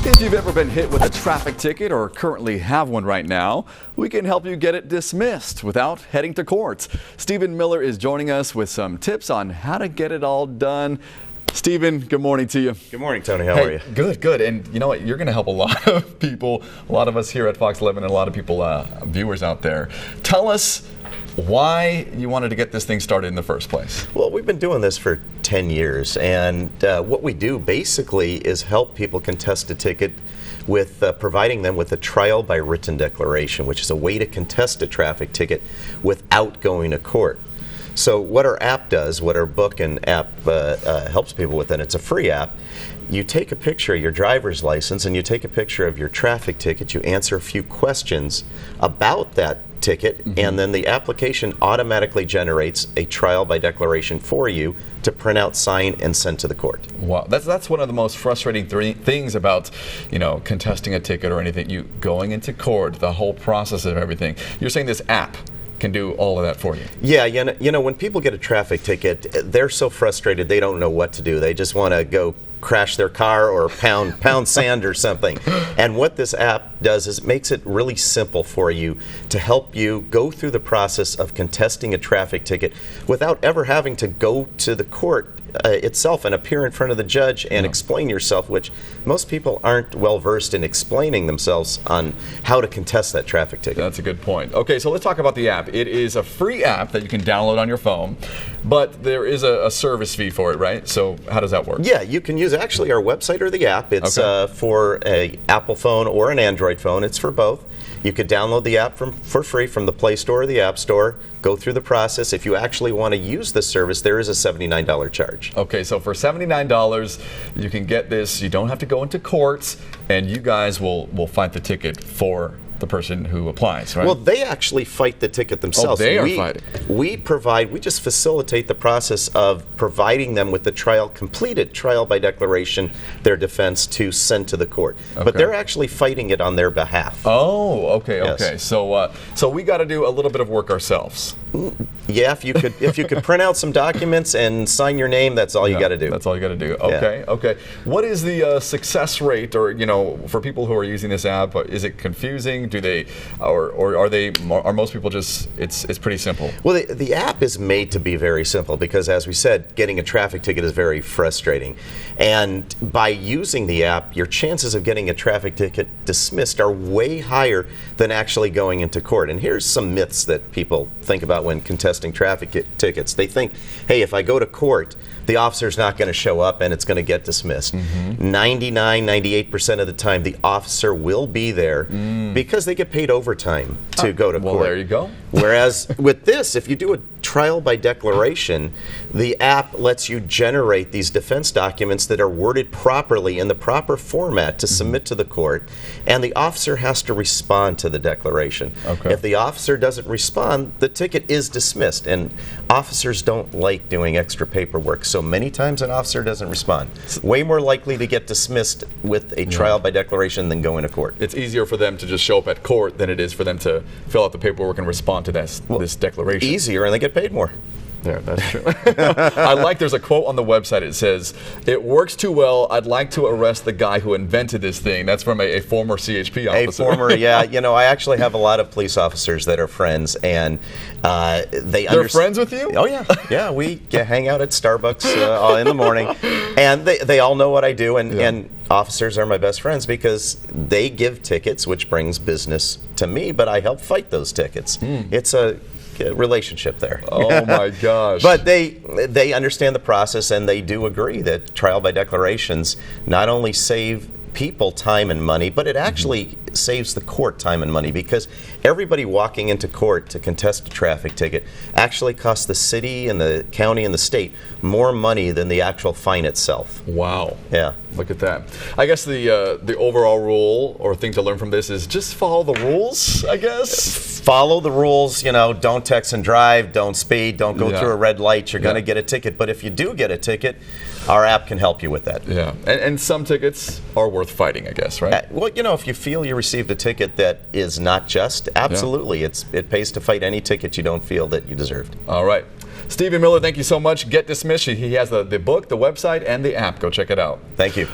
If you've ever been hit with a traffic ticket or currently have one right now, we can help you get it dismissed without heading to court. Stephen Miller is joining us with some tips on how to get it all done. Stephen, good morning to you. Good morning, Tony. How are you? Good, good. And you know what? You're going to help a lot of people, a lot of us here at Fox 11 and a lot of people, viewers out there. Tell us why you wanted to get this thing started in the first place. Well, we've been doing this for 10 years, and what we do basically is help people contest a ticket with providing them with a trial by written declaration, which is a way to contest a traffic ticket without going to court. So what our app does, what our book and app helps people with, and it's a free app, you take a picture of your driver's license and you take a picture of your traffic ticket, you answer a few questions about that ticket, and then the application automatically generates a trial by declaration for you to print out, sign, and send to the court. Wow, that's one of the most frustrating things about, you know, contesting a ticket or anything. You going into court, the whole process of everything. You're saying this app can do all of that for you. Yeah, you know, when people get a traffic ticket, they're so frustrated they don't know what to do. They just want to go crash their car or pound sand or something. And what this app does is it makes it really simple for you to help you go through the process of contesting a traffic ticket without ever having to go to the court itself and appear in front of the judge and explain yourself, which most people aren't well versed in explaining themselves on how to contest that traffic ticket. That's a good point. Okay, so let's talk about the app. It is a free app that you can download on your phone, but there is a service fee for it, right? So how does that work? Yeah, you can use actually our website or the app. It's for an Apple phone or an Android phone. It's for both. You could download the app for free from the Play Store or the App Store, go through the process. If you actually want to use the service, there is a $79 charge. Okay, so for $79, you can get this. You don't have to go into courts, and you guys will fight the ticket for the person who applies, right? Well, they actually fight the ticket themselves. Oh, they are fighting. We just facilitate the process of providing them with the completed trial by declaration, their defense to send to the court. Okay. But they're actually fighting it on their behalf. Oh, okay, Yes. okay. So we got to do a little bit of work ourselves. Yeah, if you could print out some documents and sign your name, that's all you got to do. That's all you got to do. Okay, okay. What is the success rate, or for people who are using this app? Is it confusing? Do they, or are most people just? It's pretty simple. Well, the app is made to be very simple because, as we said, getting a traffic ticket is very frustrating, and by using the app, your chances of getting a traffic ticket dismissed are way higher than actually going into court. And here's some myths that people think about when contesting traffic tickets. They think, hey, if I go to court, the officer's not going to show up and it's going to get dismissed. 98% of the time, the officer will be there because they get paid overtime to go to court. Well, there you go. Whereas with this, if you do a trial by declaration, the app lets you generate these defense documents that are worded properly in the proper format to submit to the court, and the officer has to respond to the declaration. Okay. If the officer doesn't respond, the ticket is dismissed, and officers don't like doing extra paperwork, so many times an officer doesn't respond. Way more likely to get dismissed with a trial by declaration than go into court. It's easier for them to just show up at court than it is for them to fill out the paperwork and respond to this declaration. Easier, and they get paid more. Yeah, that's true. There's a quote on the website. It says, "It works too well. I'd like to arrest the guy who invented this thing." That's from a former CHP officer. A former, yeah. I actually have a lot of police officers that are friends, and they're friends with you? Oh, yeah. Yeah, we hang out at Starbucks in the morning, and they all know what I do, and officers are my best friends because they give tickets, which brings business to me, but I help fight those tickets. It's a relationship there. Oh my gosh. But they understand the process, and they do agree that trial by declarations not only save people time and money, but it actually saves the court time and money, because everybody walking into court to contest a traffic ticket actually costs the city and the county and the state more money than the actual fine itself. Wow. Yeah. Look at that. I guess the overall rule or thing to learn from this is just follow the rules, I guess. Follow the rules, don't text and drive, don't speed, don't go through a red light, you're going to get a ticket. But if you do get a ticket, our app can help you with that. Yeah, and some tickets are worth fighting, I guess, right? Well, if you feel you received a ticket that is not just, absolutely, it pays to fight any ticket you don't feel that you deserved. All right. Stephen Miller, thank you so much. Get Dismissed. He has the book, the website, and the app. Go check it out. Thank you.